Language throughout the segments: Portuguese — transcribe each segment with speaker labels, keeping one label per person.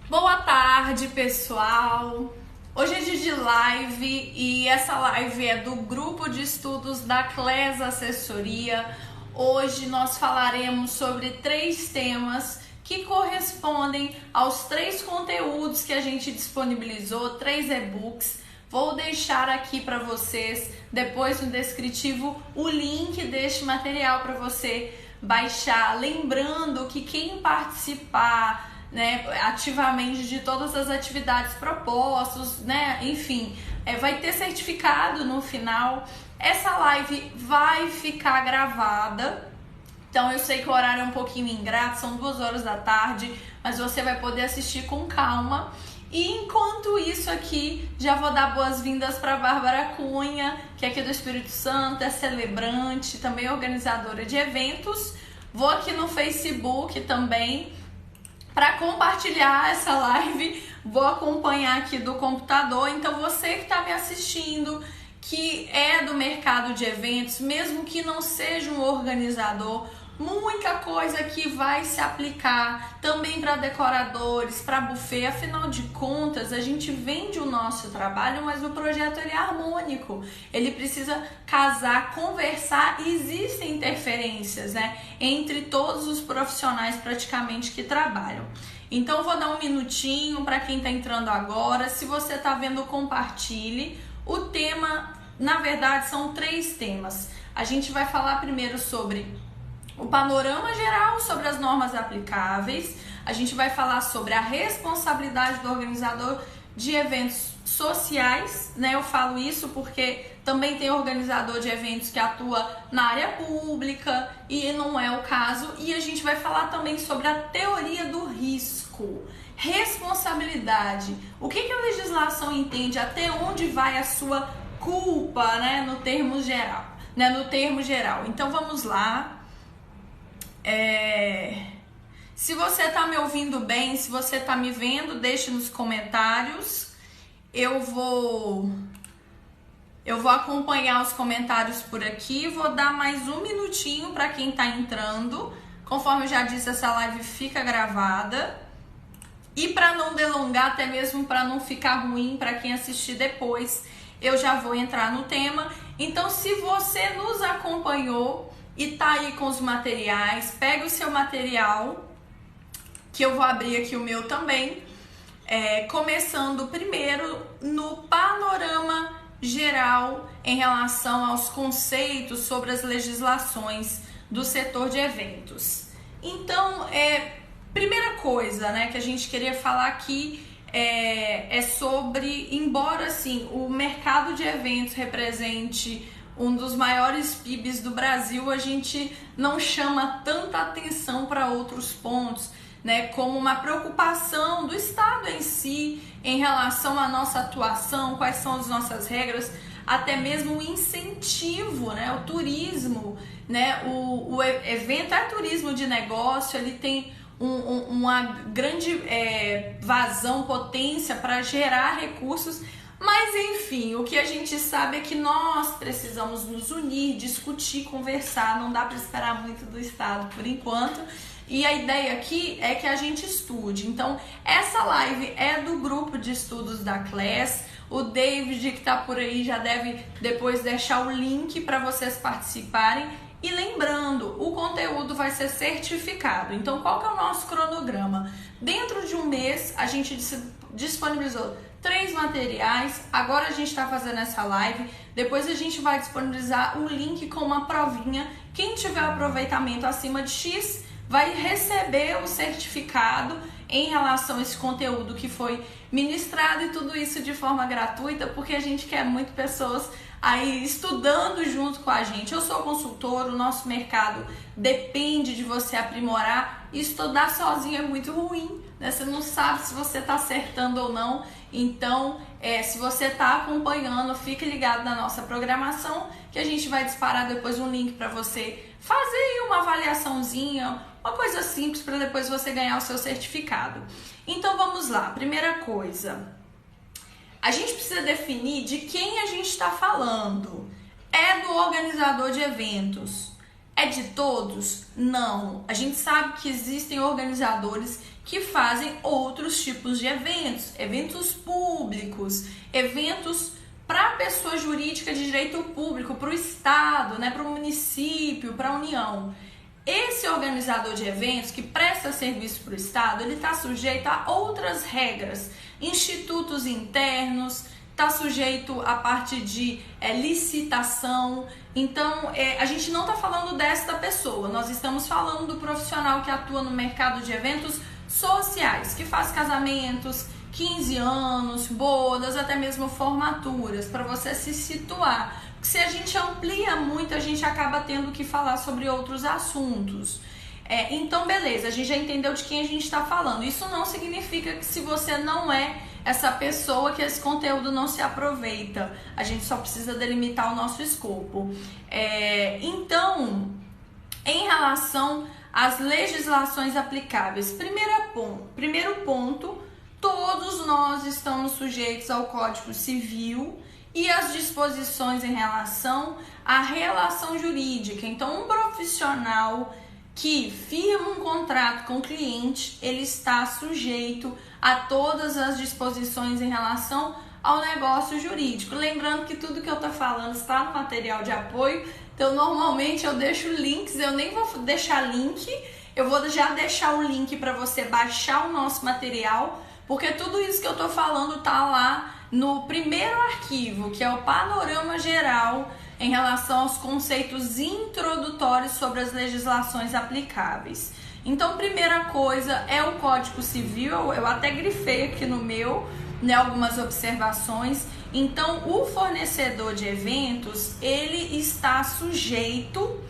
Speaker 1: Boa tarde, pessoal! Hoje é dia de live e essa live é do grupo de estudos da CLES Assessoria. Hoje nós falaremos sobre 3 temas que correspondem aos 3 conteúdos que a gente disponibilizou, 3 e-books. Vou deixar aqui para vocês, depois no descritivo, o link deste material para você baixar. Lembrando que quem participar ativamente de todas as atividades propostas, enfim, vai ter certificado no final. Essa live vai ficar gravada, então eu sei que o horário é um pouquinho ingrato, são 2 horas da tarde, mas você vai poder assistir com calma. E enquanto isso aqui, já vou dar boas-vindas para Bárbara Cunha, que é aqui do Espírito Santo, é celebrante, também organizadora de eventos. Vou aqui no Facebook também para compartilhar essa live, vou acompanhar aqui do computador. Então você que está me assistindo, que é do mercado de eventos, mesmo que não seja um organizador, muita coisa que vai se aplicar também para decoradores, para buffet. Afinal de contas, a gente vende o nosso trabalho, mas o projeto ele é harmônico, ele precisa casar, conversar, e existem interferências, entre todos os profissionais praticamente que trabalham. Então vou dar um minutinho para quem está entrando agora. Se você está vendo, compartilhe. O tema, na verdade, são 3 temas. A gente vai falar primeiro sobre o panorama geral sobre as normas aplicáveis. A gente vai falar sobre a responsabilidade do organizador de eventos sociais, Eu falo isso porque também tem organizador de eventos que atua na área pública e não é o caso. E a gente vai falar também sobre a teoria do risco, responsabilidade. O que a legislação entende? Até onde vai a sua culpa, no termo geral, no termo geral. Então vamos lá. Se você está me ouvindo bem, se você está me vendo, deixe nos comentários. Eu vou acompanhar os comentários por aqui. Vou dar mais um minutinho para quem está entrando. Conforme eu já disse, essa live fica gravada. E para não delongar, até mesmo para não ficar ruim para quem assistir depois, eu já vou entrar no tema. Então, se você nos acompanhou e tá aí com os materiais, pega o seu material, que eu vou abrir aqui o meu também, começando primeiro no panorama geral em relação aos conceitos sobre as legislações do setor de eventos. Então, primeira coisa, que a gente queria falar aqui é sobre, embora assim, o mercado de eventos represente um dos maiores PIBs do Brasil, a gente não chama tanta atenção para outros pontos, como uma preocupação do Estado em si em relação à nossa atuação, quais são as nossas regras, até mesmo o incentivo, o turismo, o evento é turismo de negócio, ele tem uma grande vazão, potência para gerar recursos. Mas enfim, o que a gente sabe é que nós precisamos nos unir, discutir, conversar, não dá para esperar muito do Estado por enquanto. E a ideia aqui é que a gente estude. Então, essa live é do grupo de estudos da CLES. O David, que está por aí, já deve depois deixar o link para vocês participarem. E lembrando, o conteúdo vai ser certificado. Então, qual que é o nosso cronograma? Dentro de um mês, a gente disponibilizou 3 materiais, agora a gente está fazendo essa live, depois a gente vai disponibilizar um link com uma provinha. Quem tiver aproveitamento acima de X vai receber o certificado em relação a esse conteúdo que foi ministrado, e tudo isso de forma gratuita, porque a gente quer muito pessoas aí estudando junto com a gente. Eu sou consultor, o nosso mercado depende de você aprimorar. Estudar sozinho é muito ruim, Você não sabe se você está acertando ou não. Então, se você está acompanhando, fique ligado na nossa programação, que a gente vai disparar depois um link para você fazer aí uma avaliaçãozinha, uma coisa simples para depois você ganhar o seu certificado. Então vamos lá, primeira coisa, a gente precisa definir de quem a gente está falando. É do organizador de eventos? É de todos? Não. A gente sabe que existem organizadores que fazem outros tipos de eventos, eventos públicos, eventos para a pessoa jurídica de direito público, para o Estado, né, para o município, para a União. Esse organizador de eventos que presta serviço para o Estado, ele está sujeito a outras regras, institutos internos, está sujeito à parte de licitação. Então, a gente não está falando desta pessoa, nós estamos falando do profissional que atua no mercado de eventos sociais, que faz casamentos, 15 anos, bodas, até mesmo formaturas, para você se situar. Porque se a gente amplia muito, a gente acaba tendo que falar sobre outros assuntos. Então, beleza, a gente já entendeu de quem a gente está falando. Isso não significa que se você não é essa pessoa, que esse conteúdo não se aproveita. A gente só precisa delimitar o nosso escopo. Então, em relação às legislações aplicáveis, primeiro ponto, todos nós estamos sujeitos ao Código Civil e às disposições em relação à relação jurídica. Então, um profissional que firma um contrato com o cliente, ele está sujeito a todas as disposições em relação ao negócio jurídico. Lembrando que tudo que eu estou falando está no material de apoio, então normalmente eu deixo links, eu nem vou deixar link, eu vou já deixar o link para você baixar o nosso material, porque tudo isso que eu estou falando está lá no primeiro arquivo, que é o panorama geral em relação aos conceitos introdutórios sobre as legislações aplicáveis. Então, primeira coisa é o Código Civil, eu até grifei aqui no meu, né, algumas observações. Então, o fornecedor de eventos, ele está sujeito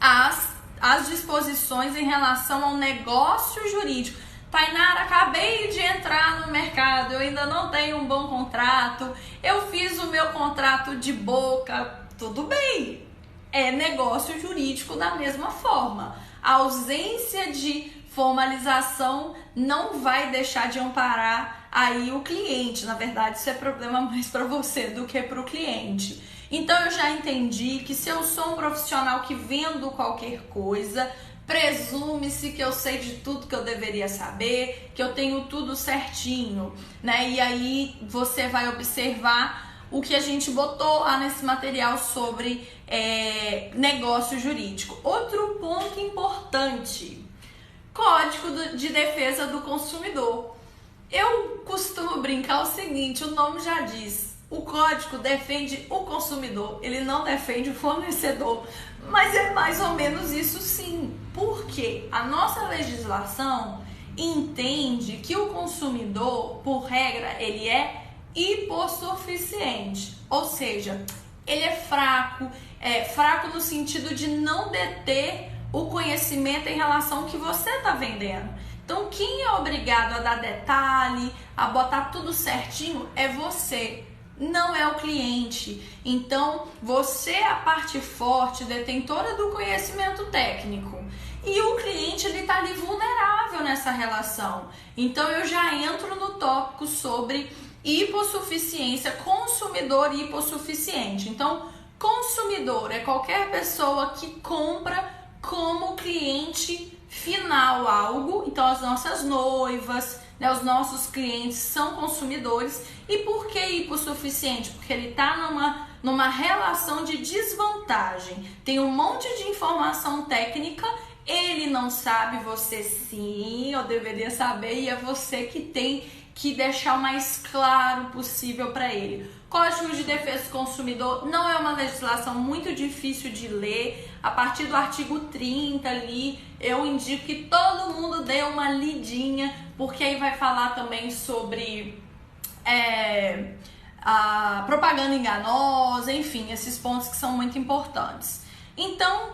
Speaker 1: às disposições em relação ao negócio jurídico. Tainara, acabei de entrar no mercado, eu ainda não tenho um bom contrato, eu fiz o meu contrato de boca, tudo bem, é negócio jurídico da mesma forma. A ausência de formalização não vai deixar de amparar aí o cliente, na verdade isso é problema mais para você do que para o cliente. Então eu já entendi que se eu sou um profissional que vendo qualquer coisa, presume-se que eu sei de tudo que eu deveria saber, que eu tenho tudo certinho, né? E aí você vai observar o que a gente botou lá nesse material sobre negócio jurídico. Outro ponto importante, Código de Defesa do Consumidor. Eu costumo brincar o seguinte, o nome já diz, o código defende o consumidor, ele não defende o fornecedor, mas é mais ou menos isso sim, porque a nossa legislação entende que o consumidor, por regra, ele é hipossuficiente, ou seja, ele é fraco no sentido de não deter o conhecimento em relação ao que você está vendendo. Então, quem é obrigado a dar detalhe, a botar tudo certinho, é você, não é o cliente. Então, você é a parte forte, detentora do conhecimento técnico. E o cliente, ele está ali vulnerável nessa relação. Então, eu já entro no tópico sobre hipossuficiência, consumidor hipossuficiente. Então, consumidor é qualquer pessoa que compra como cliente final algo. Então, as nossas noivas, né, os nossos clientes são consumidores. E por que hipossuficiente? Porque ele está numa relação de desvantagem. Tem um monte de informação técnica, ele não sabe, você sim, eu deveria saber, e é você que tem que deixar o mais claro possível para ele. Código de Defesa do Consumidor não é uma legislação muito difícil de ler. A partir do artigo 30 ali, eu indico que todo mundo dê uma lidinha, porque aí vai falar também sobre a propaganda enganosa, enfim, esses pontos que são muito importantes. Então,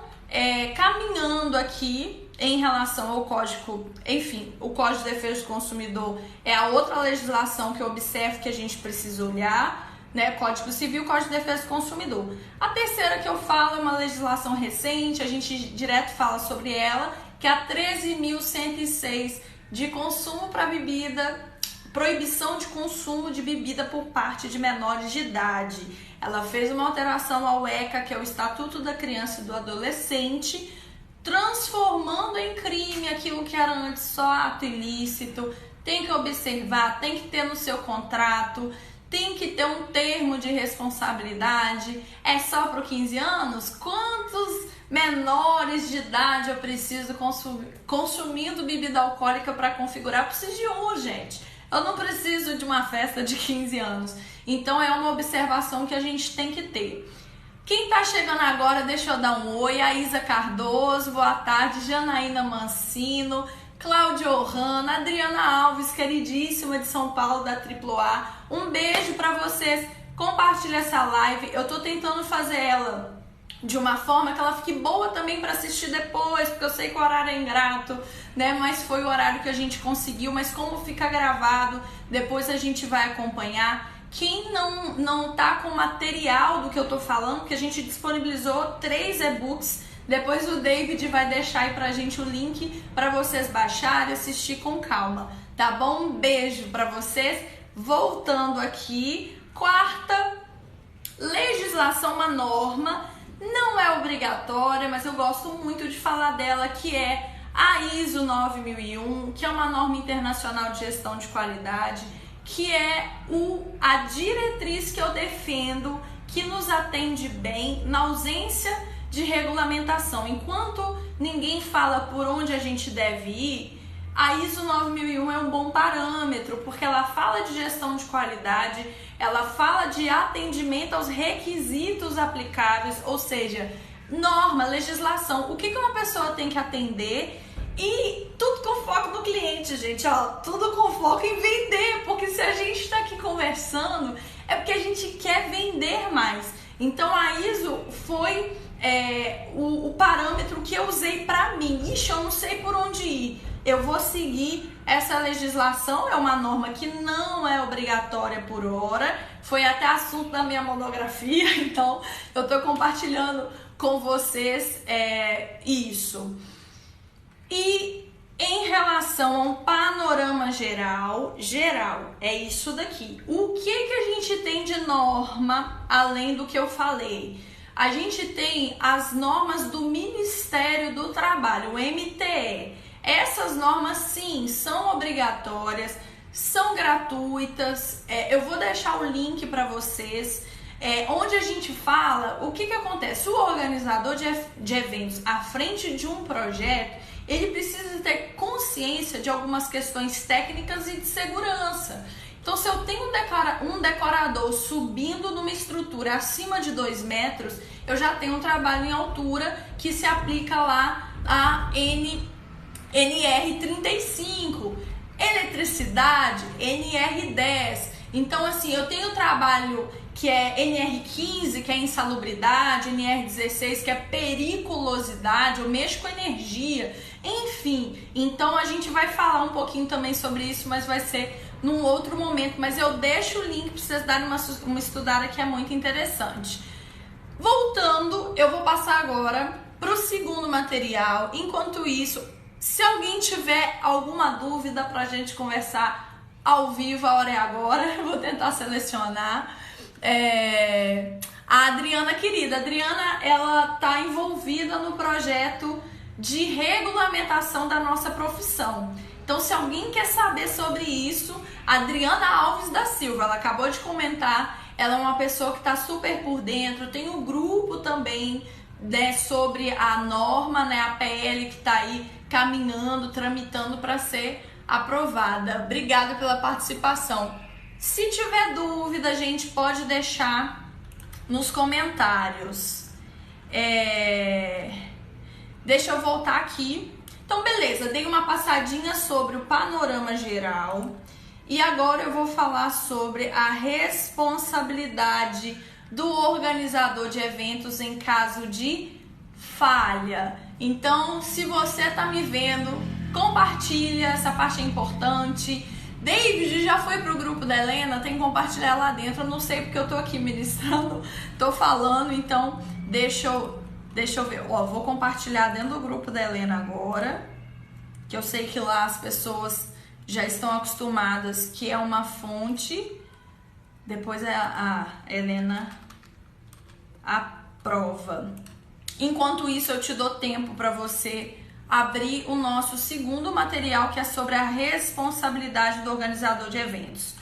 Speaker 1: caminhando aqui em relação ao código, enfim, o Código de Defesa do Consumidor é a outra legislação que eu observo que a gente precisa olhar, né? Código Civil, Código de Defesa do Consumidor. A terceira que eu falo é uma legislação recente, a gente direto fala sobre ela, que é a 13.106 de consumo para bebida, proibição de consumo de bebida por parte de menores de idade. Ela fez uma alteração ao ECA, que é o Estatuto da Criança e do Adolescente, transformando em crime aquilo que era antes só ato ilícito. Tem que observar, tem que ter no seu contrato, tem que ter um termo de responsabilidade. É só para 15 anos? Quantos menores de idade eu preciso consumindo bebida alcoólica para configurar? Eu preciso de um, gente. Eu não preciso de uma festa de 15 anos. Então é uma observação que a gente tem que ter. Quem tá chegando agora, deixa eu dar um oi. A Isa Cardoso, boa tarde. Janaína Mancino, Cláudia Ohana, Adriana Alves, queridíssima de São Paulo da AAA. Um beijo pra vocês. Compartilha essa live. Eu tô tentando fazer ela de uma forma que ela fique boa também para assistir depois, porque eu sei que o horário é ingrato, né? Mas foi o horário que a gente conseguiu. Mas como fica gravado, depois a gente vai acompanhar. Quem não tá com material do que eu tô falando, porque a gente disponibilizou 3 e-books, depois o David vai deixar aí pra gente o link para vocês baixarem e assistir com calma, tá bom? Um beijo para vocês. Voltando aqui, quarta, legislação, uma norma, não é obrigatória, mas eu gosto muito de falar dela, que é a ISO 9001, que é uma norma internacional de gestão de qualidade, que é a diretriz que eu defendo, que nos atende bem na ausência de regulamentação. Enquanto ninguém fala por onde a gente deve ir, a ISO 9001 é um bom parâmetro, porque ela fala de gestão de qualidade, ela fala de atendimento aos requisitos aplicáveis, ou seja, norma, legislação, o que uma pessoa tem que atender. E tudo com foco no cliente, gente, ó, tudo com foco em vender, porque se a gente está aqui conversando, é porque a gente quer vender mais. Então a ISO foi o parâmetro que eu usei para mim. Ixi, eu não sei por onde ir. Eu vou seguir essa legislação, é uma norma que não é obrigatória por hora, foi até assunto da minha monografia, então eu tô compartilhando com vocês isso. E em relação a um panorama geral, é isso daqui. O que a gente tem de norma, além do que eu falei? A gente tem as normas do Ministério do Trabalho, o MTE. Essas normas, sim, são obrigatórias, são gratuitas. Eu vou deixar o link para vocês, onde a gente fala o que acontece. O organizador de eventos à frente de um projeto, ele precisa ter consciência de algumas questões técnicas e de segurança. Então, se eu tenho um decorador subindo numa estrutura acima de 2 metros, eu já tenho um trabalho em altura que se aplica lá a NR35, eletricidade, NR10. Então, assim, eu tenho trabalho que é NR15, que é insalubridade, NR16, que é periculosidade, eu mexo com energia, enfim. Então, a gente vai falar um pouquinho também sobre isso, mas vai ser num outro momento. Mas eu deixo o link para vocês darem uma estudada, que é muito interessante. Voltando, eu vou passar agora para o segundo material. Enquanto isso, se alguém tiver alguma dúvida para a gente conversar ao vivo, a hora é agora, eu vou tentar selecionar. A Adriana, querida, ela está envolvida no projeto de regulamentação da nossa profissão. Então, se alguém quer saber sobre isso, Adriana Alves da Silva, ela acabou de comentar, ela é uma pessoa que está super por dentro, tem um grupo também, né, sobre a norma, né, a PL que está aí caminhando, tramitando para ser aprovada. Obrigada pela participação. Se tiver dúvida, a gente pode deixar nos comentários. Deixa eu voltar aqui. Então, beleza, dei uma passadinha sobre o panorama geral e agora eu vou falar sobre a responsabilidade do organizador de eventos em caso de falha. Então, se você tá me vendo, compartilha, essa parte é importante. David já foi pro grupo da Helena, tem que compartilhar lá dentro. Eu não sei porque eu tô aqui ministrando, tô falando, então deixa eu ver. Ó, vou compartilhar dentro do grupo da Helena agora, que eu sei que lá as pessoas já estão acostumadas, que é uma fonte. Depois a Helena aprova. Enquanto isso, eu te dou tempo para você abrir o nosso segundo material, que é sobre a responsabilidade do organizador de eventos.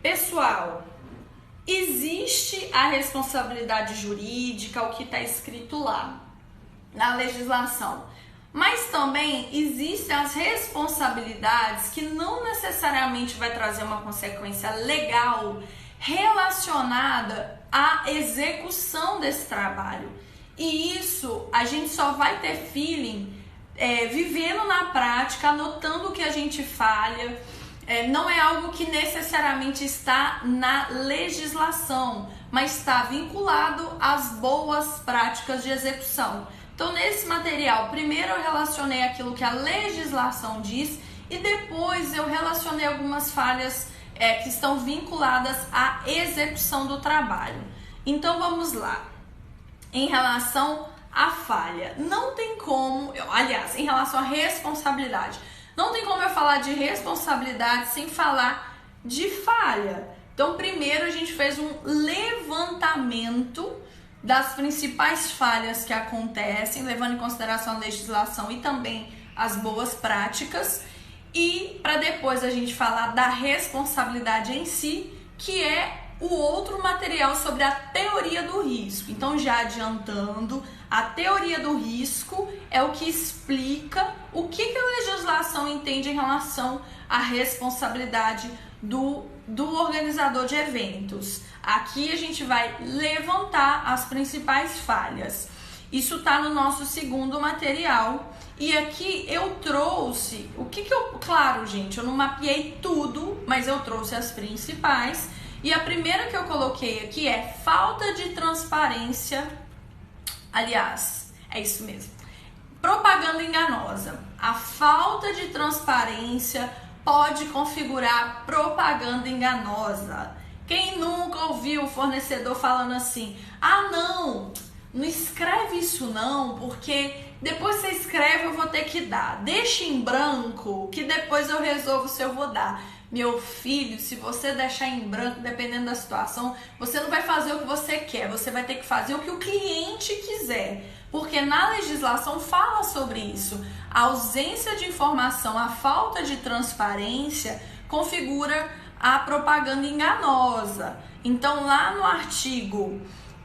Speaker 1: Pessoal, existe a responsabilidade jurídica, o que está escrito lá na legislação, mas também existem as responsabilidades que não necessariamente vai trazer uma consequência legal relacionada à execução desse trabalho. E isso a gente só vai ter feeling vivendo na prática, anotando o que a gente falha. Não é algo que necessariamente está na legislação, mas está vinculado às boas práticas de execução. Então, nesse material, primeiro eu relacionei aquilo que a legislação diz e depois eu relacionei algumas falhas que estão vinculadas à execução do trabalho. Então, vamos lá. Em relação à falha, não tem como, aliás, em relação à responsabilidade, não tem como eu falar de responsabilidade sem falar de falha. Então, primeiro a gente fez um levantamento das principais falhas que acontecem, levando em consideração a legislação e também as boas práticas, e para depois a gente falar da responsabilidade em si, que é o outro material sobre a teoria do risco. Então, já adiantando, a teoria do risco é o que explica o que a legislação entende em relação à responsabilidade do organizador de eventos. Aqui a gente vai levantar as principais falhas. Isso está no nosso segundo material. E aqui eu trouxe, claro, gente, eu não mapeei tudo, mas eu trouxe as principais. E a primeira que eu coloquei aqui é falta de transparência. Aliás, é isso mesmo. Propaganda enganosa. A falta de transparência pode configurar propaganda enganosa. Quem nunca ouviu o fornecedor falando assim: ah, não escreve isso não, porque depois você escreve eu vou ter que dar. Deixa em branco que depois eu resolvo se eu vou dar. Meu filho, se você deixar em branco, dependendo da situação, você não vai fazer o que você quer, você vai ter que fazer o que o cliente quiser. Porque na legislação fala sobre isso. A ausência de informação, a falta de transparência configura a propaganda enganosa. Então, lá no artigo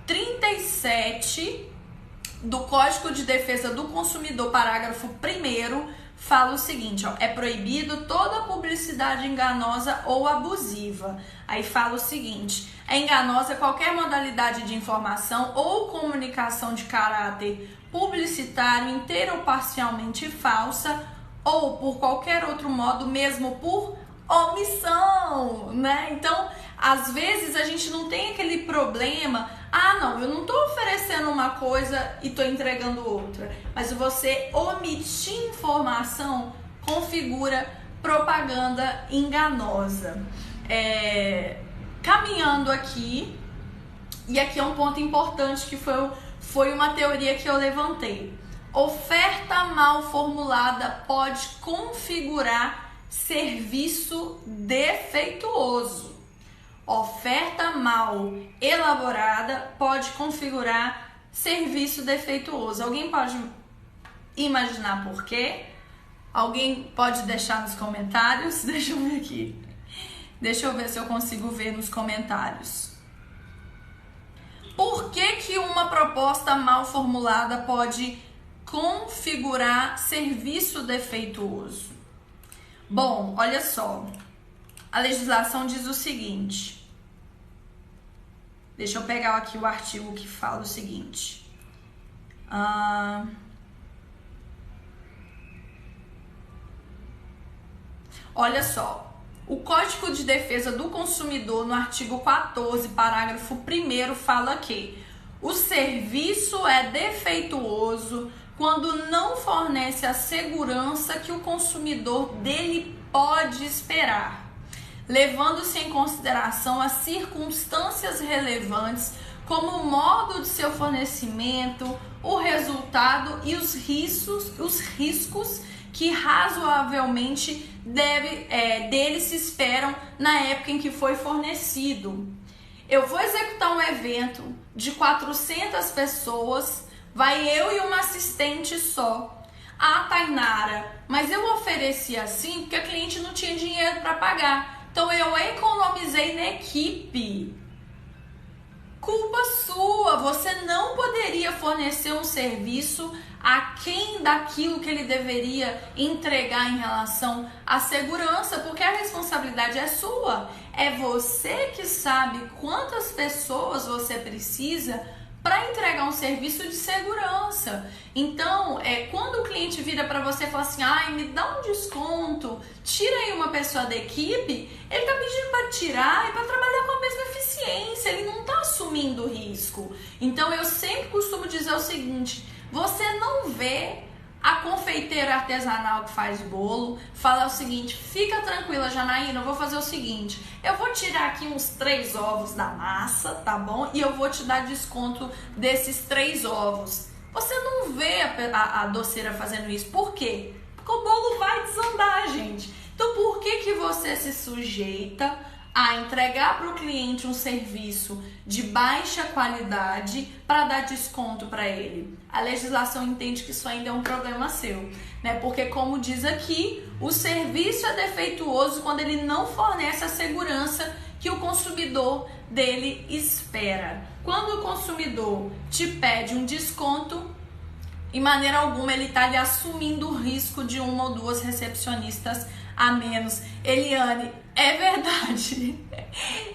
Speaker 1: 37 do Código de Defesa do Consumidor, parágrafo 1º, fala o seguinte, é proibido toda publicidade enganosa ou abusiva. Aí fala o seguinte: é enganosa qualquer modalidade de informação ou comunicação de caráter publicitário inteira ou parcialmente falsa, ou por qualquer outro modo, mesmo por omissão, né? Então, às vezes a gente não tem aquele problema, não, eu não estou oferecendo uma coisa e estou entregando outra, mas você omitir informação configura propaganda enganosa. Caminhando aqui, e aqui é um ponto importante que foi uma teoria que eu levantei. Oferta mal formulada pode configurar serviço defeituoso. Oferta mal elaborada pode configurar serviço defeituoso. Alguém pode imaginar por quê? Alguém pode deixar nos comentários? Deixa eu ver aqui. Deixa eu ver se eu consigo ver nos comentários. Por que uma proposta mal formulada pode configurar serviço defeituoso? Bom, olha só. A legislação diz o seguinte. Deixa eu pegar aqui o artigo que fala o seguinte. Olha só. O Código de Defesa do Consumidor, no artigo 14, parágrafo 1º, fala que o serviço é defeituoso quando não fornece a segurança que o consumidor dele pode esperar, levando-se em consideração as circunstâncias relevantes, como o modo de seu fornecimento, o resultado e os riscos que razoavelmente dele se esperam na época em que foi fornecido. Eu vou executar um evento de 400 pessoas, vai eu e uma assistente só. Ah, Tainara, mas eu ofereci assim porque a cliente não tinha dinheiro para pagar. Então eu economizei na equipe. Culpa sua, você não poderia fornecer um serviço aquém daquilo que ele deveria entregar em relação à segurança, porque a responsabilidade é sua. É você que sabe quantas pessoas você precisa para entregar um serviço de segurança. Então, quando o cliente vira para você e fala assim, ai, me dá um desconto, tira aí uma pessoa da equipe, ele está pedindo para tirar e para trabalhar com a mesma eficiência, ele não está assumindo risco. Então, eu sempre costumo dizer o seguinte, você não vê a confeiteira artesanal que faz bolo fala o seguinte, fica tranquila, Janaína, eu vou fazer o seguinte, eu vou tirar aqui uns 3 ovos da massa, tá bom? E eu vou te dar desconto desses 3 ovos. Você não vê a doceira fazendo isso. Por quê? Porque o bolo vai desandar, gente. Então, por que você se sujeita a entregar para o cliente um serviço de baixa qualidade para dar desconto para ele? A legislação entende que isso ainda é um problema seu, né? Porque, como diz aqui, o serviço é defeituoso quando ele não fornece a segurança que o consumidor dele espera. Quando o consumidor te pede um desconto, em maneira alguma ele está lhe assumindo o risco de 1 ou 2 recepcionistas a menos. Eliane, é verdade.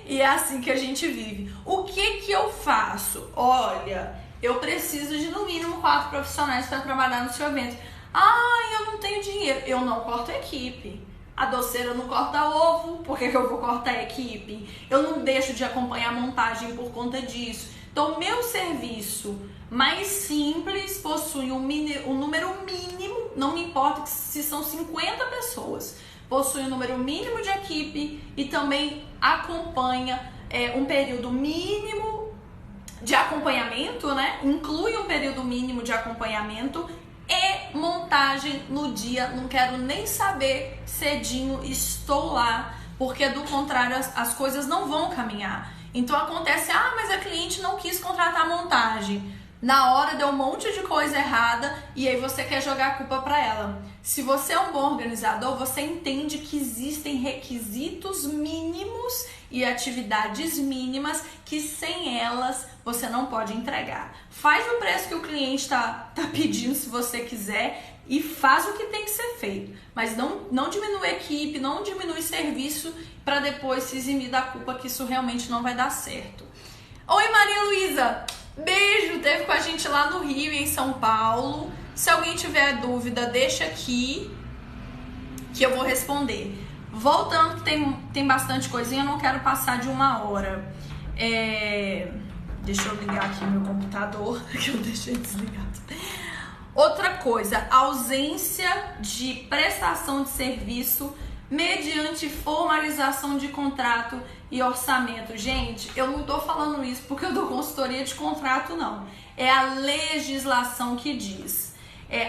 Speaker 1: E é assim que a gente vive. O que eu faço? Olha, eu preciso de no mínimo 4 profissionais para trabalhar no seu evento. Ah, eu não tenho dinheiro. Eu não corto a equipe. A doceira não corta ovo, por que eu vou cortar a equipe? Eu não deixo de acompanhar a montagem por conta disso. Então, meu serviço mais simples possui um número mínimo, não me importa se são 50 pessoas, possui um número mínimo de equipe e também acompanha um período mínimo de acompanhamento, né? Inclui um período mínimo de acompanhamento e montagem no dia. Não quero nem saber, cedinho estou lá, porque do contrário as coisas não vão caminhar. Então acontece, mas a cliente não quis contratar a montagem. Na hora deu um monte de coisa errada e aí você quer jogar a culpa para ela. Se você é um bom organizador, você entende que existem requisitos mínimos e atividades mínimas que sem elas você não pode entregar. Faz o preço que o cliente está pedindo se você quiser e faz o que tem que ser feito. Mas não diminui a equipe, não diminui serviço para depois se eximir da culpa que isso realmente não vai dar certo. Oi, Maria Luísa! Beijo! Teve com a gente lá no Rio e em São Paulo. Se alguém tiver dúvida, deixa aqui que eu vou responder. Voltando, tem bastante coisinha, eu não quero passar de 1 hora. Deixa eu ligar aqui meu computador, que eu deixei desligado. Outra coisa, ausência de prestação de serviço mediante formalização de contrato e orçamento. Gente, eu não tô falando isso porque eu dou consultoria de contrato, não. É a legislação que diz.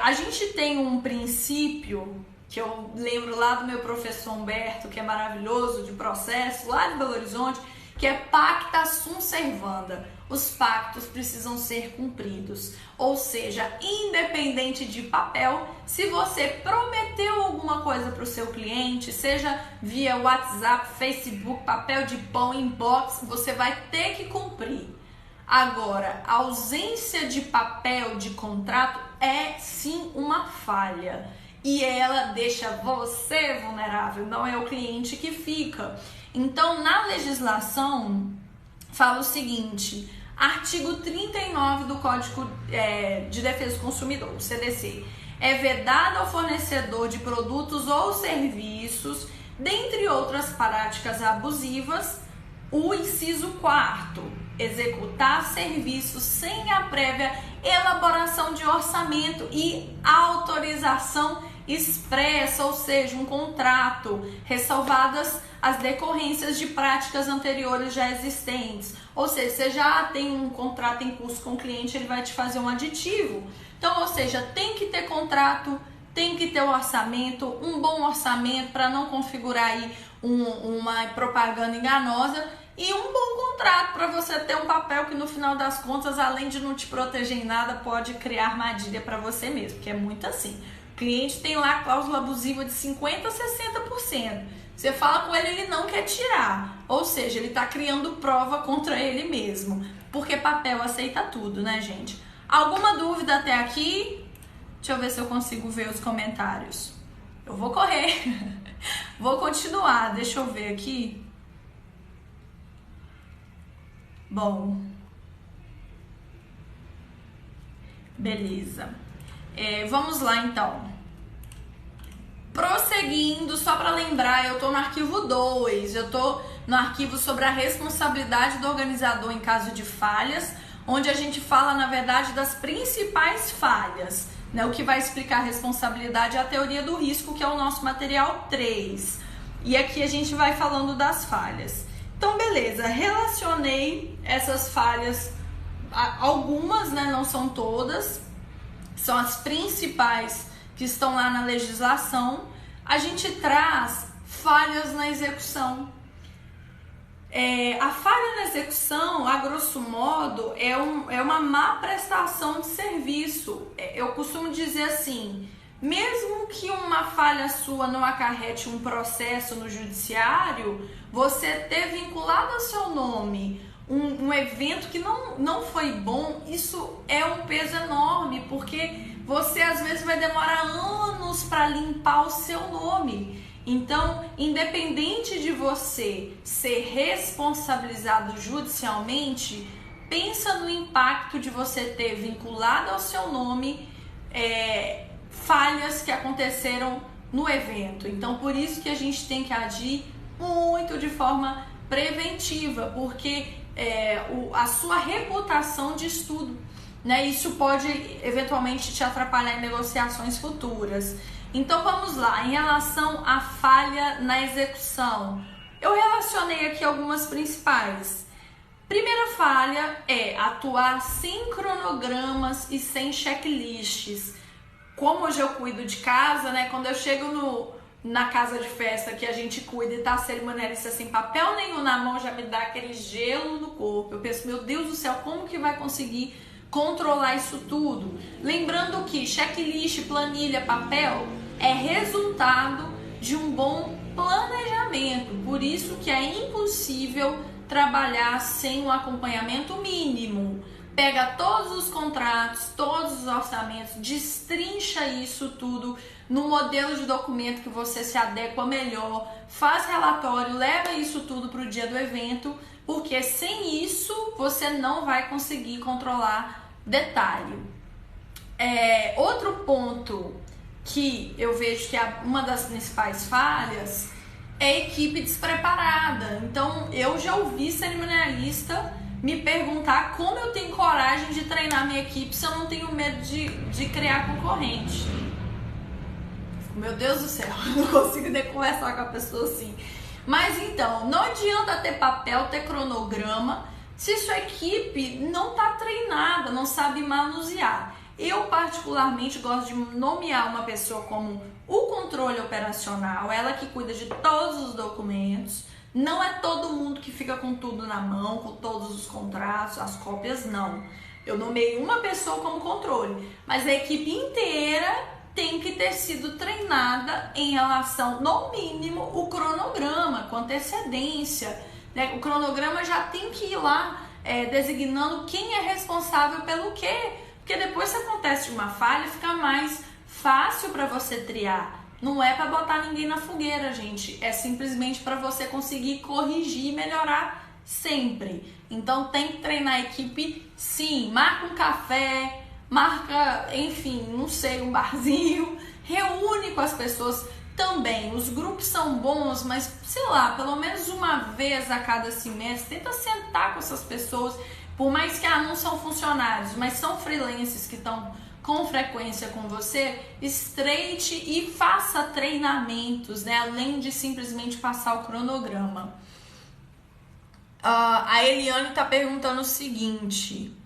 Speaker 1: A gente tem um princípio que eu lembro lá do meu professor Humberto, que é maravilhoso, de processo, lá de Belo Horizonte, que é pacta sunt servanda. Os pactos precisam ser cumpridos. Ou seja, independente de papel, se você prometeu alguma coisa para o seu cliente, seja via WhatsApp, Facebook, papel de pão, inbox, você vai ter que cumprir. Agora, a ausência de papel de contrato é sim uma falha. E ela deixa você vulnerável, não é o cliente que fica. Então, na legislação, fala o seguinte, artigo 39 do Código de Defesa do Consumidor, o CDC, é vedado ao fornecedor de produtos ou serviços, dentre outras práticas abusivas, o inciso 4º, executar serviços sem a prévia elaboração de orçamento e autorização expressa, ou seja, um contrato, ressalvadas as decorrências de práticas anteriores já existentes. Ou seja, você já tem um contrato em curso com o cliente, ele vai te fazer um aditivo. Então, ou seja, tem que ter contrato, tem que ter um orçamento, um bom orçamento para não configurar aí uma propaganda enganosa e um bom contrato. contrato para você ter um papel que no final das contas, além de não te proteger em nada, pode criar armadilha para você mesmo, que é muito assim. O cliente tem lá a cláusula abusiva de 50% a 60%. Você fala com ele, ele não quer tirar. Ou seja, ele está criando prova contra ele mesmo. Porque papel aceita tudo, né, gente? Alguma dúvida até aqui? Deixa eu ver se eu consigo ver os comentários. Eu vou correr. Vou continuar. Deixa eu ver aqui. Bom. Beleza. Vamos lá, então. Prosseguindo, só para lembrar, eu estou no arquivo 2, eu estou no arquivo sobre a responsabilidade do organizador em caso de falhas, onde a gente fala, na verdade, das principais falhas, né? O que vai explicar a responsabilidade é a teoria do risco, que é o nosso material 3. E aqui a gente vai falando das falhas. Então, beleza, relacionei essas falhas, algumas, né? Não são todas, são as principais que estão lá na legislação. A gente traz falhas na execução. A falha na execução, a grosso modo, é uma má prestação de serviço. Eu costumo dizer assim, mesmo que uma falha sua não acarrete um processo no judiciário, você ter vinculado ao seu nome um evento que não foi bom, isso é um peso enorme, porque você às vezes vai demorar anos para limpar o seu nome. Então, independente de você ser responsabilizado judicialmente, pensa no impacto de você ter vinculado ao seu nome falhas que aconteceram no evento. Então, por isso que a gente tem que agir muito de forma preventiva, porque a sua reputação de estudo, né? Isso pode eventualmente te atrapalhar em negociações futuras. Então vamos lá, em relação à falha na execução, eu relacionei aqui algumas principais. Primeira falha é atuar sem cronogramas e sem checklists. Como hoje eu cuido de casa, né? Quando eu chego na casa de festa que a gente cuida e tá a cerimonialista sem papel nenhum na mão, já me dá aquele gelo no corpo. Eu penso, meu Deus do céu, como que vai conseguir controlar isso tudo? Lembrando que checklist, planilha, papel é resultado de um bom planejamento. Por isso que é impossível trabalhar sem um acompanhamento mínimo. Pega todos os contratos, todos os orçamentos, destrincha isso tudo no modelo de documento que você se adequa melhor, faz relatório, leva isso tudo para o dia do evento, porque sem isso você não vai conseguir controlar detalhe. Outro ponto que eu vejo que é uma das principais falhas é a equipe despreparada. Então, eu já ouvi cerimonialista me perguntar como eu tenho coragem de treinar minha equipe se eu não tenho medo de criar concorrente. Meu Deus do céu, eu não consigo nem conversar com a pessoa assim. Mas então, não adianta ter papel, ter cronograma, se sua equipe não está treinada, não sabe manusear. Eu particularmente gosto de nomear uma pessoa como o controle operacional, ela que cuida de todos os documentos. Não é todo mundo que fica com tudo na mão, com todos os contratos, as cópias, não. Eu nomeei uma pessoa como controle, mas a equipe inteira tem que ter sido treinada em relação, no mínimo, o cronograma, com antecedência, né? O cronograma já tem que ir lá designando quem é responsável pelo quê, porque depois se acontece uma falha, fica mais fácil para você triar. Não é para botar ninguém na fogueira, gente. É simplesmente para você conseguir corrigir e melhorar sempre. Então tem que treinar a equipe, sim. Marca um café, marca, enfim, não sei, um barzinho. Reúne com as pessoas também. Os grupos são bons, mas sei lá, pelo menos uma vez a cada semestre, tenta sentar com essas pessoas. Por mais que não são funcionários, mas são freelancers que estão com frequência com você, estreite e faça treinamentos, né? Além de simplesmente passar o cronograma. A Eliane está perguntando o seguinte: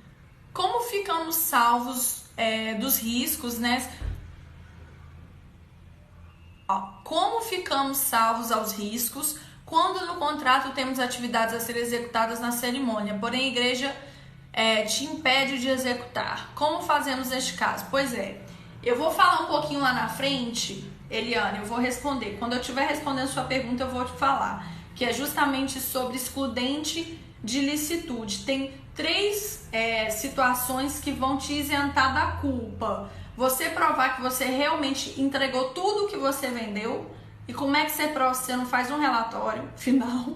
Speaker 1: como ficamos salvos dos riscos, né? Como ficamos salvos aos riscos quando no contrato temos atividades a serem executadas na cerimônia, porém a igreja te impede de executar. Como fazemos neste caso? Pois é, eu vou falar um pouquinho lá na frente, Eliane, eu vou responder. Quando eu estiver respondendo sua pergunta, eu vou te falar, que é justamente sobre excludente de licitude. Tem 3 situações que vão te isentar da culpa. Você provar que você realmente entregou tudo que você vendeu. E como é que você prova se você não faz um relatório final?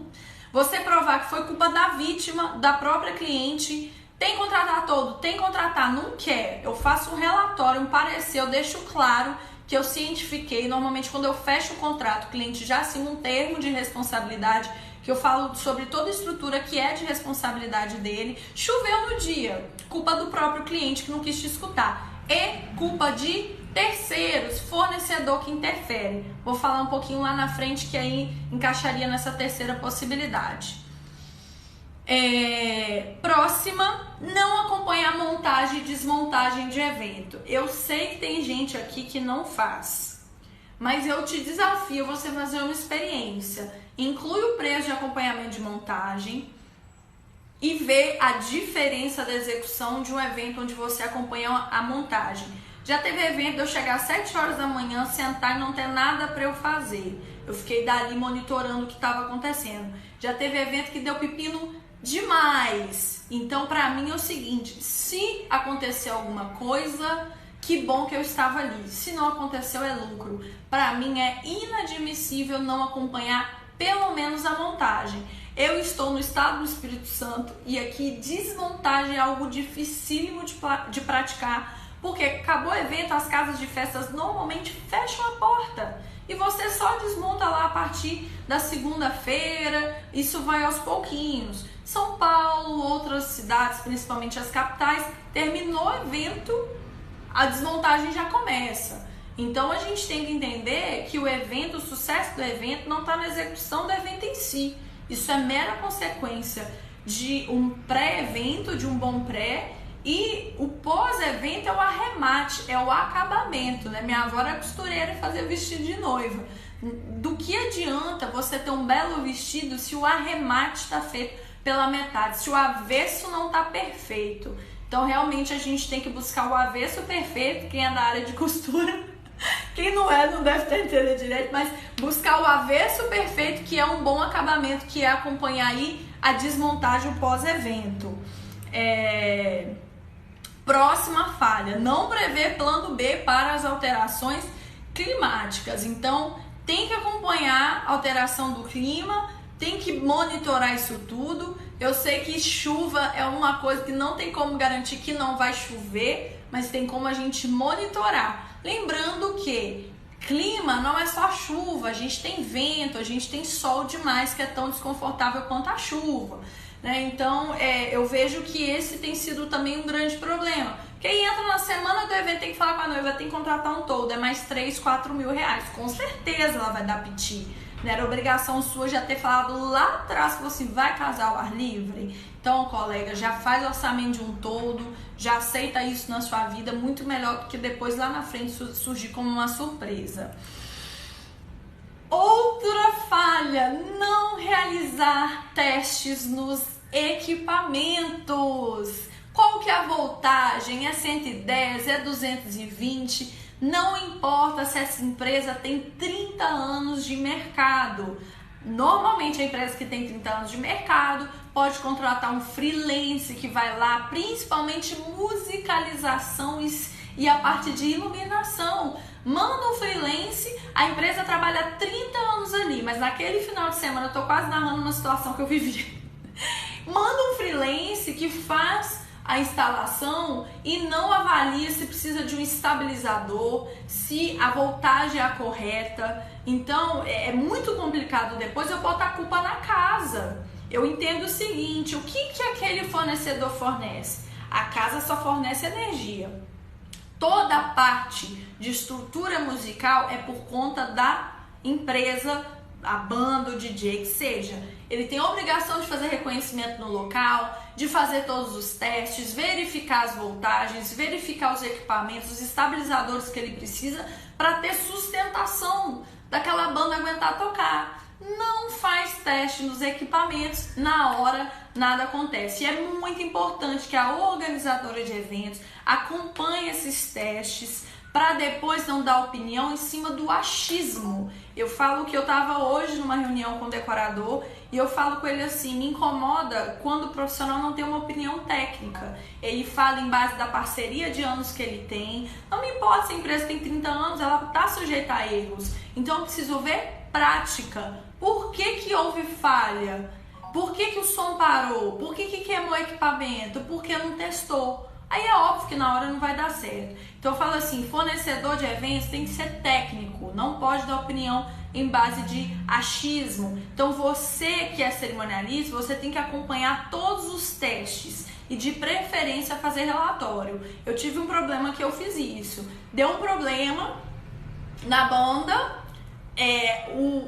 Speaker 1: Você provar que foi culpa da vítima, da própria cliente. Tem que contratar todo? Tem que contratar. Não quer? Eu faço um relatório, um parecer, eu deixo claro que eu cientifiquei. Normalmente quando eu fecho o contrato, o cliente já assina um termo de responsabilidade, que eu falo sobre toda a estrutura que é de responsabilidade dele. Choveu no dia, culpa do próprio cliente que não quis te escutar. E culpa de terceiros, fornecedor que interfere. Vou falar um pouquinho lá na frente que aí encaixaria nessa terceira possibilidade. Próxima, não acompanhar montagem e desmontagem de evento. Eu sei que tem gente aqui que não faz, mas eu te desafio a você fazer uma experiência. Inclui o preço de acompanhamento de montagem e ver a diferença da execução de um evento onde você acompanha a montagem. Já teve evento de eu chegar às 7 horas da manhã, sentar e não ter nada para eu fazer. Eu fiquei dali monitorando o que estava acontecendo. Já teve evento que deu pepino demais. Então, para mim é o seguinte, se acontecer alguma coisa, que bom que eu estava ali. Se não aconteceu, é lucro. Para mim é inadmissível não acompanhar pelo menos a montagem. Eu estou no estado do Espírito Santo e aqui desmontagem é algo dificílimo de praticar, porque acabou o evento, as casas de festas normalmente fecham a porta e você só desmonta lá a partir da segunda-feira. Isso vai aos pouquinhos. São Paulo, outras cidades, principalmente as capitais, terminou o evento, a desmontagem já começa. Então a gente tem que entender que o evento, o sucesso do evento não está na execução do evento em si. Isso é mera consequência de um pré-evento, de um bom pré, e o pós-evento é o arremate, é o acabamento, né? Minha avó era costureira e fazia vestido de noiva. Do que adianta você ter um belo vestido se o arremate está feito pela metade, se o avesso não está perfeito? Então realmente a gente tem que buscar o avesso perfeito. Quem é da área de costura, quem não é, não deve ter entendido direito, mas buscar o avesso perfeito, que é um bom acabamento, que é acompanhar aí a desmontagem pós-evento. Próxima falha, não prever plano B para as alterações climáticas. Então, tem que acompanhar a alteração do clima, tem que monitorar isso tudo. Eu sei que chuva é uma coisa que não tem como garantir que não vai chover, mas tem como a gente monitorar. Lembrando que clima não é só chuva, a gente tem vento, a gente tem sol demais, que é tão desconfortável quanto a chuva, né? Então, eu vejo que esse tem sido também um grande problema. Quem entra na semana do evento tem que falar com a noiva, tem que contratar um toldo, é mais 3, 4 mil reais. Com certeza ela vai dar piti. Não era obrigação sua já ter falado lá atrás que você vai casar ao ar livre? Então, colega, já faz orçamento de um toldo, já aceita isso na sua vida, muito melhor do que depois lá na frente surgir como uma surpresa. Outra falha, não realizar testes nos equipamentos. Qual que é a voltagem? É 110? É 220? Não importa se essa empresa tem 30 anos de mercado. Normalmente a empresa que tem 30 anos de mercado pode contratar um freelance que vai lá, principalmente musicalização e a parte de iluminação. Manda um freelance, a empresa trabalha 30 anos ali, mas naquele final de semana, eu tô quase narrando uma situação que eu vivi. Manda um freelance que faz a instalação e não avalia se precisa de um estabilizador, se a voltagem é a correta. Então é muito complicado depois eu botar a culpa na casa. Eu entendo o seguinte, o que aquele fornecedor fornece? A casa só fornece energia. Toda a parte de estrutura musical é por conta da empresa, a banda, o DJ, que seja. Ele tem a obrigação de fazer reconhecimento no local, de fazer todos os testes, verificar as voltagens, verificar os equipamentos, os estabilizadores que ele precisa para ter sustentação daquela banda aguentar tocar. não faz teste nos equipamentos, na hora nada acontece. E é muito importante que a organizadora de eventos acompanhe esses testes para depois não dar opinião em cima do achismo. Eu falo que eu estava hoje numa reunião com o decorador e eu falo com ele assim, me incomoda quando o profissional não tem uma opinião técnica. Ele fala em base da parceria de anos que ele tem. Não me importa se a empresa tem 30 anos, ela está sujeita a erros. Então eu preciso ver prática. Por que houve falha? Por que o som parou? Por que queimou o equipamento? Por que não testou? Aí é óbvio que na hora não vai dar certo. Então eu falo assim, fornecedor de eventos tem que ser técnico, não pode dar opinião em base de achismo. Então você que é cerimonialista, você tem que acompanhar todos os testes e de preferência fazer relatório. Eu tive um problema que eu fiz isso. Deu um problema na banda,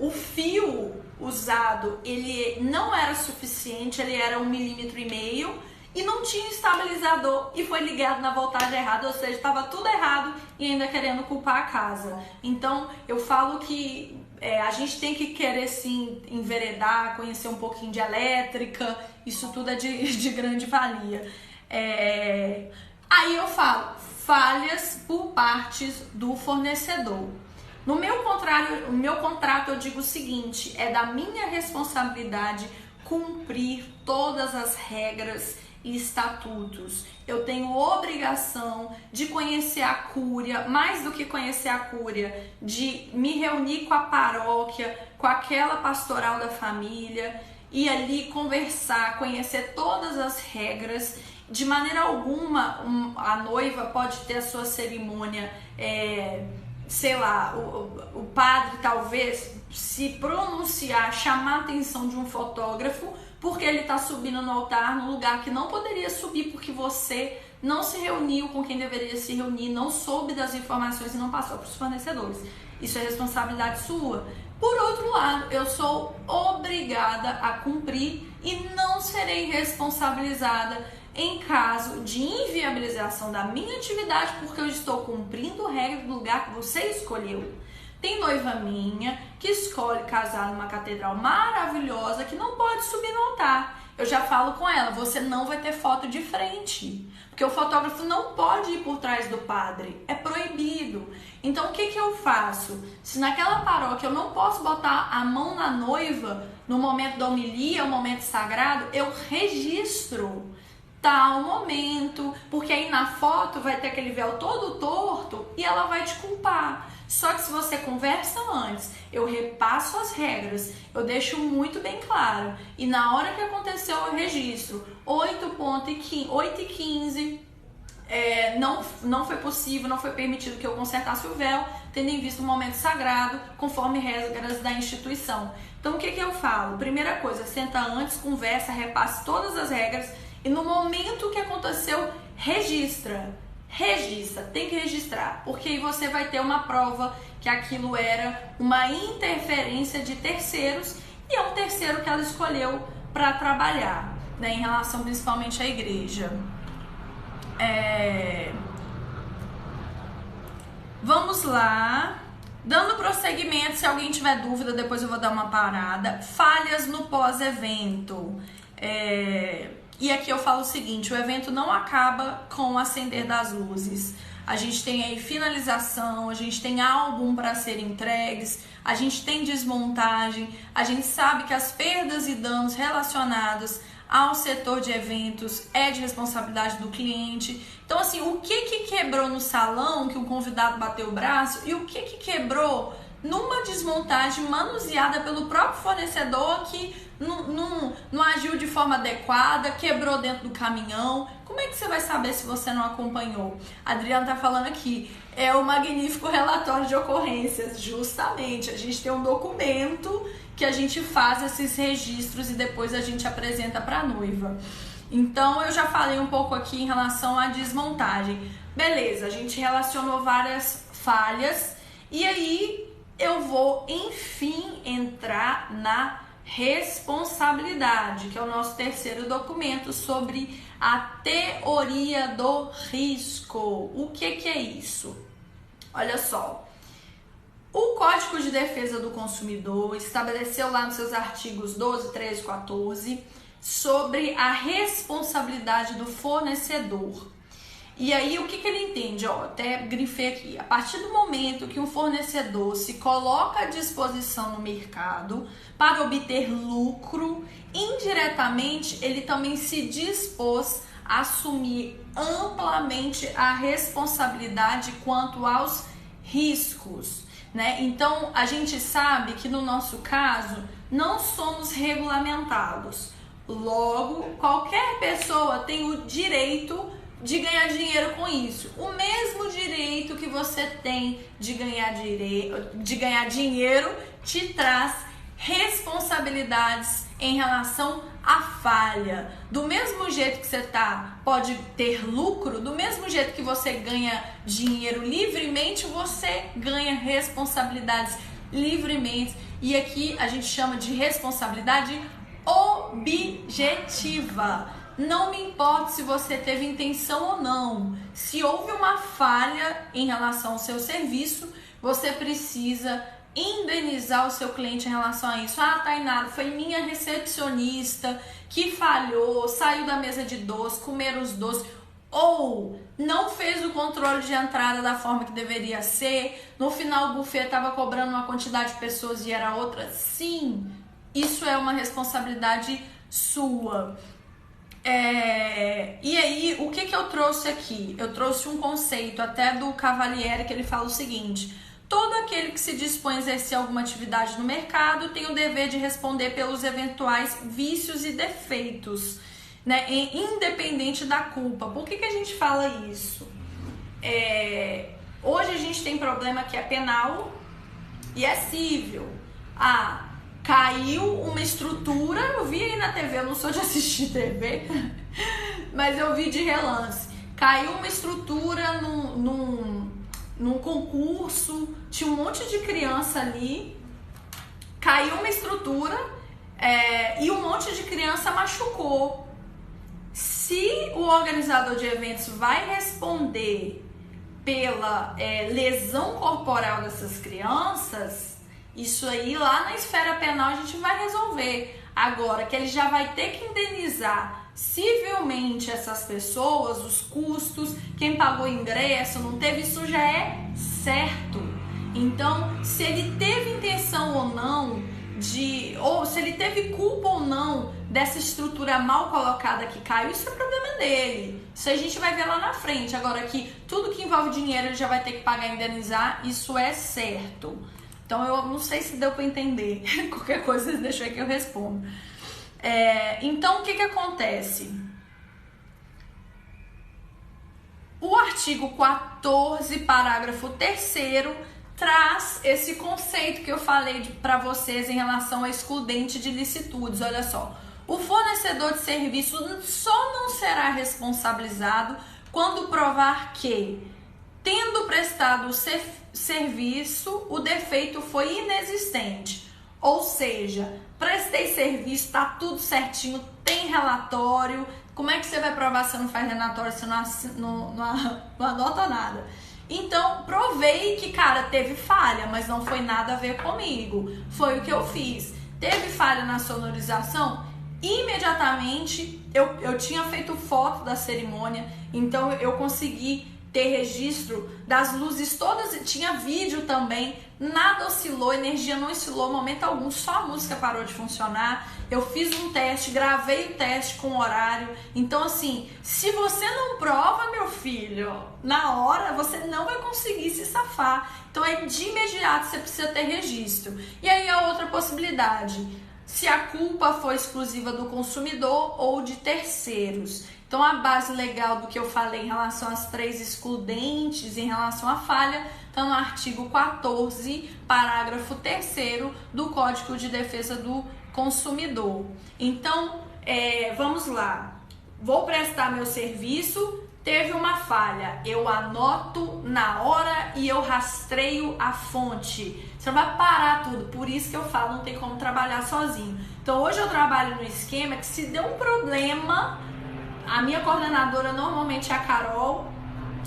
Speaker 1: o fio usado ele não era suficiente, ele era 1,5 mm. E não tinha estabilizador e foi ligado na voltagem errada, ou seja, estava tudo errado e ainda querendo culpar a casa. Então eu falo que a gente tem que querer sim enveredar, conhecer um pouquinho de elétrica, isso tudo é de grande valia. Aí eu falo, falhas por partes do fornecedor. No meu contrato eu digo o seguinte, é da minha responsabilidade cumprir todas as regras e estatutos. Eu tenho obrigação de conhecer a cúria, mais do que conhecer a cúria, de me reunir com a paróquia, com aquela pastoral da família e ali conversar, conhecer todas as regras. De maneira alguma a noiva pode ter a sua cerimônia, sei lá, o padre talvez se pronunciar, chamar a atenção de um fotógrafo porque ele está subindo no altar num lugar que não poderia subir porque você não se reuniu com quem deveria se reunir, não soube das informações e não passou para os fornecedores. Isso é responsabilidade sua. Por outro lado, eu sou obrigada a cumprir e não serei responsabilizada em caso de inviabilização da minha atividade porque eu estou cumprindo regra do lugar que você escolheu. Tem noiva minha que escolhe casar numa catedral maravilhosa que não pode subir no altar. Eu já falo com ela, você não vai ter foto de frente, porque o fotógrafo não pode ir por trás do padre, é proibido. Então o que eu faço? Se naquela paróquia eu não posso botar a mão na noiva no momento da homilia, o momento sagrado, eu registro tal momento, porque aí na foto vai ter aquele véu todo torto e ela vai te culpar. Só que se você conversa antes, eu repasso as regras, eu deixo muito bem claro. E na hora que aconteceu o registro, 8h15, não foi possível, não foi permitido que eu consertasse o véu, tendo em vista o momento sagrado, conforme regras da instituição. Então o que eu falo? Primeira coisa, senta antes, conversa, repasse todas as regras e no momento que aconteceu, registra, tem que registrar, porque aí você vai ter uma prova que aquilo era uma interferência de terceiros e é um terceiro que ela escolheu para trabalhar, né, em relação principalmente à igreja. Vamos lá, dando prosseguimento, se alguém tiver dúvida, depois eu vou dar uma parada. Falhas no pós-evento. E aqui eu falo o seguinte, o evento não acaba com o acender das luzes. A gente tem aí finalização, a gente tem álbum para ser entregues, a gente tem desmontagem, a gente sabe que as perdas e danos relacionados ao setor de eventos é de responsabilidade do cliente. Então assim, o que quebrou no salão, que o convidado bateu o braço, e o que quebrou numa desmontagem manuseada pelo próprio fornecedor que não agiu de forma adequada, quebrou dentro do caminhão. Como é que você vai saber se você não acompanhou? A Adriana tá falando aqui, é o magnífico relatório de ocorrências. Justamente, a gente tem um documento que a gente faz esses registros e depois a gente apresenta para a noiva. Então eu já falei um pouco aqui em relação à desmontagem. Beleza, a gente relacionou várias falhas e aí eu vou enfim entrar na responsabilidade, que é o nosso terceiro documento sobre a teoria do risco. O que é isso? Olha só, O Código de Defesa do Consumidor estabeleceu lá nos seus artigos 12, 13, 14 sobre a responsabilidade do fornecedor. E aí, o que ele entende? Ó, até grifei aqui. A partir do momento que um fornecedor se coloca à disposição no mercado para obter lucro, indiretamente ele também se dispôs a assumir amplamente a responsabilidade quanto aos riscos, né? Então, a gente sabe que no nosso caso não somos regulamentados. Logo, qualquer pessoa tem o direito de ganhar dinheiro com isso. O mesmo direito que você tem de ganhar dinheiro te traz responsabilidades em relação à falha. Do mesmo jeito que você pode ter lucro, do mesmo jeito que você ganha dinheiro livremente, você ganha responsabilidades livremente. E aqui a gente chama de responsabilidade objetiva. Não me importa se você teve intenção ou não. Se houve uma falha em relação ao seu serviço, você precisa indenizar o seu cliente em relação a isso. Ah, Tainá, foi minha recepcionista que falhou, saiu da mesa de doce, comeram os doces, ou não fez o controle de entrada da forma que deveria ser, no final o buffet estava cobrando uma quantidade de pessoas e era outra. Sim, isso é uma responsabilidade sua. E aí, o que eu trouxe aqui? Eu trouxe um conceito até do Cavalieri, que ele fala o seguinte: todo aquele que se dispõe a exercer alguma atividade no mercado tem o dever de responder pelos eventuais vícios e defeitos, né? Independente da culpa. Por que a gente fala isso? Hoje a gente tem problema que é penal e é civil. Caiu uma estrutura, eu vi aí na TV, eu não sou de assistir TV, mas eu vi de relance. Caiu uma estrutura num concurso, tinha um monte de criança ali, caiu uma estrutura e um monte de criança machucou. Se o organizador de eventos vai responder pela lesão corporal dessas crianças, isso aí lá na esfera penal a gente vai resolver. Agora, que ele já vai ter que indenizar civilmente essas pessoas, os custos, quem pagou ingresso, não teve, isso já é certo. Então, se ele teve intenção ou não ou se ele teve culpa ou não dessa estrutura mal colocada que caiu, isso é problema dele. Isso a gente vai ver lá na frente. Agora, que tudo que envolve dinheiro ele já vai ter que pagar e indenizar, isso é certo. Então, eu não sei se deu para entender. Qualquer coisa, deixa aí que eu respondo. Então, o que acontece? O artigo 14, parágrafo 3º, traz esse conceito que eu falei para vocês em relação a excludente de licitudes. Olha só, o fornecedor de serviço só não será responsabilizado quando provar que, tendo prestado o serviço, o defeito foi inexistente. Ou seja, prestei serviço, tá tudo certinho, tem relatório. Como é que você vai provar se você não faz relatório, se não anota nada? Então, provei que, cara, teve falha, mas não foi nada a ver comigo. Foi o que eu fiz. Teve falha na sonorização? Imediatamente, eu tinha feito foto da cerimônia, então eu consegui ter registro das luzes todas, tinha vídeo também, nada oscilou, energia não oscilou, momento algum, só a música parou de funcionar. Eu fiz um teste, gravei o teste com horário. Então, assim, se você não prova, meu filho, na hora você não vai conseguir se safar. Então, de imediato você precisa ter registro. E aí a outra possibilidade, se a culpa foi exclusiva do consumidor ou de terceiros. Então, a base legal do que eu falei em relação às 3 excludentes, em relação à falha, está no artigo 14, parágrafo 3º do Código de Defesa do Consumidor. Então, vamos lá. Vou prestar meu serviço, teve uma falha. Eu anoto na hora e eu rastreio a fonte. Você não vai parar tudo, por isso que eu falo, não tem como trabalhar sozinho. Então, hoje eu trabalho no esquema que se der um problema, a minha coordenadora normalmente é a Carol,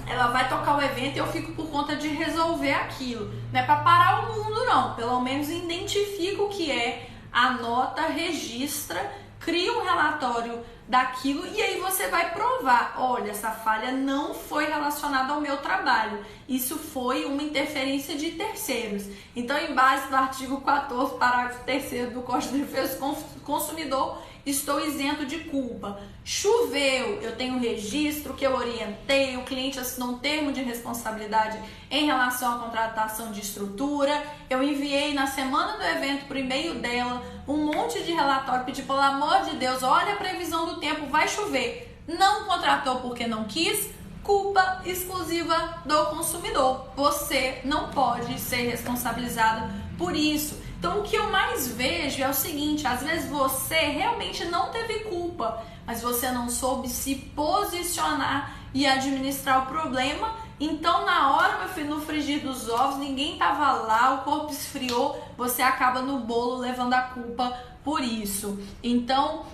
Speaker 1: ela vai tocar o evento e eu fico por conta de resolver aquilo. Não é para parar o mundo, não. Pelo menos identifica o que é, anota, registra, cria um relatório daquilo e aí você vai provar. Olha, essa falha não foi relacionada ao meu trabalho. Isso foi uma interferência de terceiros. Então, em base do artigo 14, parágrafo 3º do Código de Defesa do Consumidor, estou isento de culpa. Choveu, eu tenho um registro que eu orientei, o cliente assinou um termo de responsabilidade em relação à contratação de estrutura, eu enviei na semana do evento por e-mail dela um monte de relatório, pedi pelo amor de Deus, olha a previsão do tempo, vai chover. Não contratou porque não quis, culpa exclusiva do consumidor. Você não pode ser responsabilizado por isso. Então, o que eu mais vejo é o seguinte, às vezes você realmente não teve culpa, mas você não soube se posicionar e administrar o problema. Então, na hora, meu filho, no frigir dos ovos, ninguém tava lá, o corpo esfriou, você acaba no bolo levando a culpa por isso. Então,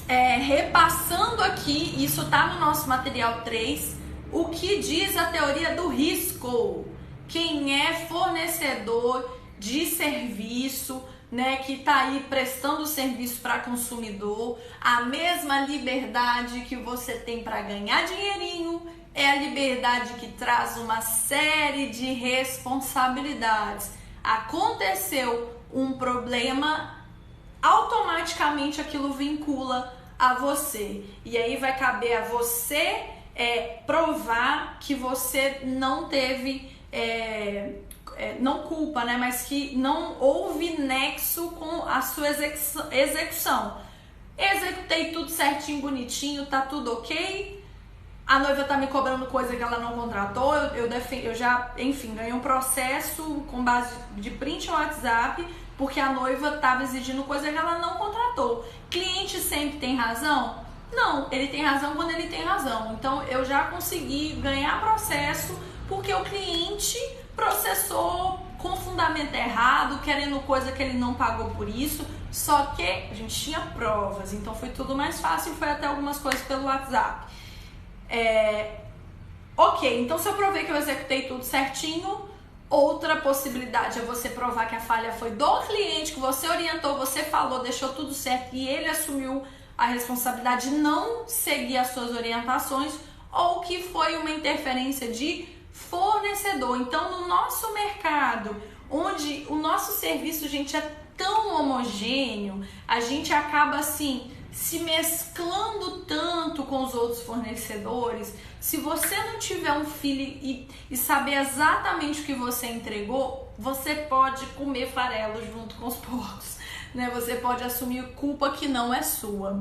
Speaker 1: repassando aqui, isso tá no nosso material 3, o que diz a teoria do risco. Quem é fornecedor de serviço, né, que está aí prestando serviço para consumidor, a mesma liberdade que você tem para ganhar dinheirinho é a liberdade que traz uma série de responsabilidades. Aconteceu um problema, automaticamente aquilo vincula a você. E aí vai caber a você provar que você não teve... não culpa, né? Mas que não houve nexo com a sua execução. Executei tudo certinho, bonitinho, tá tudo ok. A noiva tá me cobrando coisa que ela não contratou. Eu já, enfim, ganhei um processo com base de print no WhatsApp, porque a noiva tava exigindo coisa que ela não contratou. Cliente sempre tem razão? Não, ele tem razão quando ele tem razão. Então eu já consegui ganhar processo porque o cliente processou com fundamento errado, querendo coisa que ele não pagou por isso, só que a gente tinha provas, então foi tudo mais fácil, foi até algumas coisas pelo WhatsApp. Ok, então se eu provei que eu executei tudo certinho, outra possibilidade é você provar que a falha foi do cliente, que você orientou, você falou, deixou tudo certo e ele assumiu a responsabilidade de não seguir as suas orientações, ou que foi uma interferência de fornecedor. Então, no nosso mercado, onde o nosso serviço, gente, é tão homogêneo, a gente acaba assim se mesclando tanto com os outros fornecedores. Se você não tiver um feeling e saber exatamente o que você entregou, você pode comer farelo junto com os porcos, né? Você pode assumir culpa que não é sua.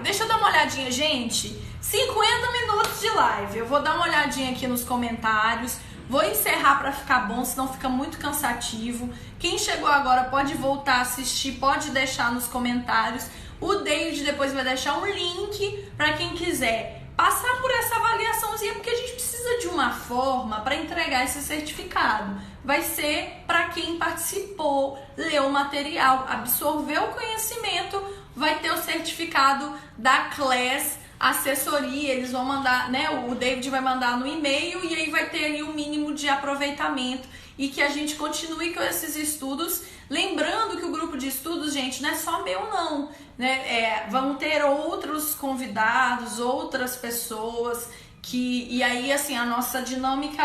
Speaker 1: Deixa eu dar uma olhadinha, gente. 50 minutos de live. Eu vou dar uma olhadinha aqui nos comentários. Vou encerrar para ficar bom, senão fica muito cansativo. Quem chegou agora pode voltar a assistir, pode deixar nos comentários. O David depois vai deixar um link para quem quiser passar por essa avaliaçãozinha, porque a gente precisa de uma forma para entregar esse certificado. Vai ser para quem participou, leu o material, absorveu o conhecimento, vai ter o certificado da Class Assessoria. Eles vão mandar, né? O David vai mandar no e-mail e aí vai ter ali o mínimo de aproveitamento e que a gente continue com esses estudos. Lembrando que o grupo de estudos, gente, não é só meu não, né? Vão ter outros convidados, outras pessoas e aí assim, a nossa dinâmica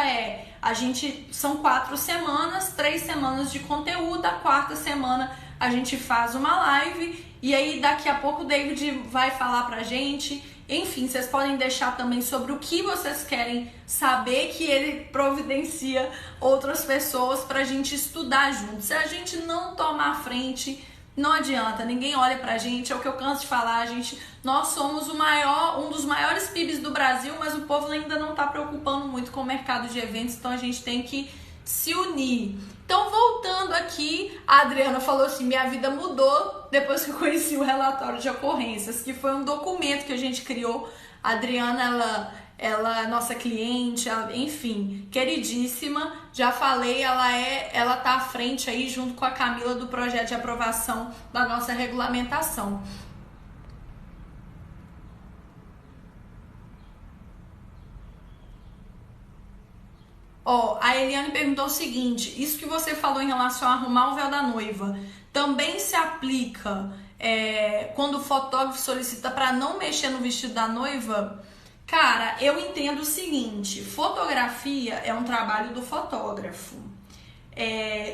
Speaker 1: são 4 semanas, 3 semanas de conteúdo, a 4ª semana a gente faz uma live e aí daqui a pouco o David vai falar pra gente. Enfim, vocês podem deixar também sobre o que vocês querem saber, que ele providencia outras pessoas pra gente estudar junto. Se a gente não tomar a frente, não adianta, ninguém olha pra gente, é o que eu canso de falar, nós somos um dos maiores PIBs do Brasil, mas o povo ainda não tá preocupando muito com o mercado de eventos, então a gente tem que se unir. Então, voltando aqui, a Adriana falou assim, minha vida mudou depois que eu conheci o relatório de ocorrências, que foi um documento que a gente criou. A Adriana, ela é nossa cliente, enfim, queridíssima, já falei, ela tá à frente aí junto com a Camila do projeto de aprovação da nossa regulamentação. Ó, a Eliane perguntou o seguinte: isso que você falou em relação a arrumar o véu da noiva, também se aplica quando o fotógrafo solicita para não mexer no vestido da noiva? Cara, eu entendo o seguinte: fotografia é um trabalho do fotógrafo.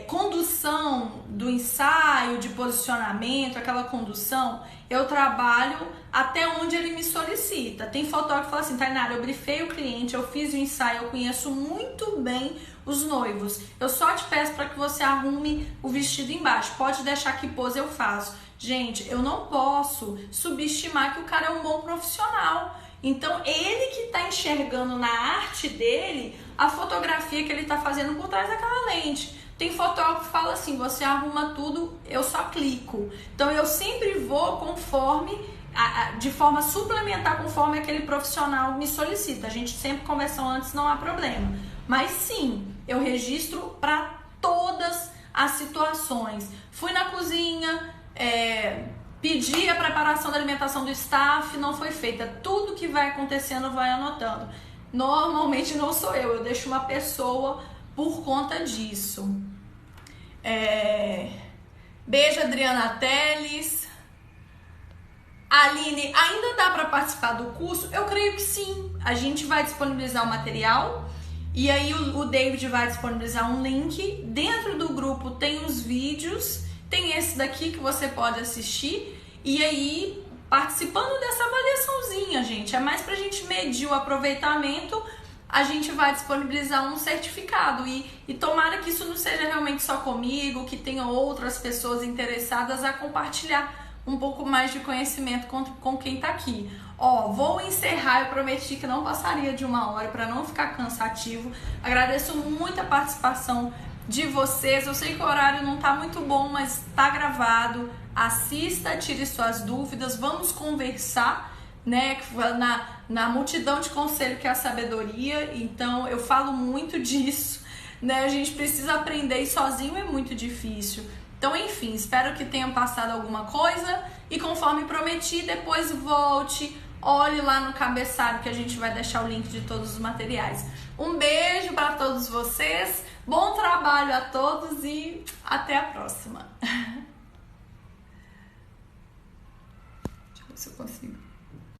Speaker 1: Condução do ensaio, de posicionamento, aquela condução, eu trabalho até onde ele me solicita. Tem fotógrafo que fala assim: Tainara, eu brifei o cliente, eu fiz o ensaio, eu conheço muito bem os noivos, eu só te peço para que você arrume o vestido embaixo, pode deixar que pose eu faço. Gente, eu não posso subestimar que o cara é um bom profissional. Então, ele que está enxergando na arte dele a fotografia que ele está fazendo por trás daquela lente. Tem fotógrafo que fala assim: você arruma tudo, eu só clico. Então, eu sempre vou conforme, de forma suplementar, conforme aquele profissional me solicita. A gente sempre conversou antes, não há problema. Mas sim, eu registro para todas as situações. Fui na cozinha, pedi a preparação da alimentação do staff, não foi feita. Tudo que vai acontecendo vai anotando. Normalmente não sou eu deixo uma pessoa por conta disso. Beijo, Adriana Teles. Aline, ainda dá para participar do curso? Eu creio que sim. A gente vai disponibilizar o material e aí o David vai disponibilizar um link. Dentro do grupo tem os vídeos, tem esse daqui que você pode assistir. E aí, participando dessa avaliaçãozinha, gente, é mais pra gente medir o aproveitamento, a gente vai disponibilizar um certificado. E tomara que isso não seja realmente só comigo, que tenha outras pessoas interessadas a compartilhar um pouco mais de conhecimento com quem tá aqui. Ó, vou encerrar, eu prometi que não passaria de 1 hora para não ficar cansativo. Agradeço muito a participação de vocês. Eu sei que o horário não tá muito bom, mas tá gravado. Assista, tire suas dúvidas, vamos conversar, né? Na multidão de conselho que é a sabedoria. Então eu falo muito disso, né? A gente precisa aprender e sozinho é muito difícil. Então, enfim, espero que tenham passado alguma coisa e, conforme prometi, depois volte, olhe lá no cabeçalho que a gente vai deixar o link de todos os materiais. Um beijo para todos vocês, bom trabalho a todos e até a próxima. Deixa eu ver se eu consigo.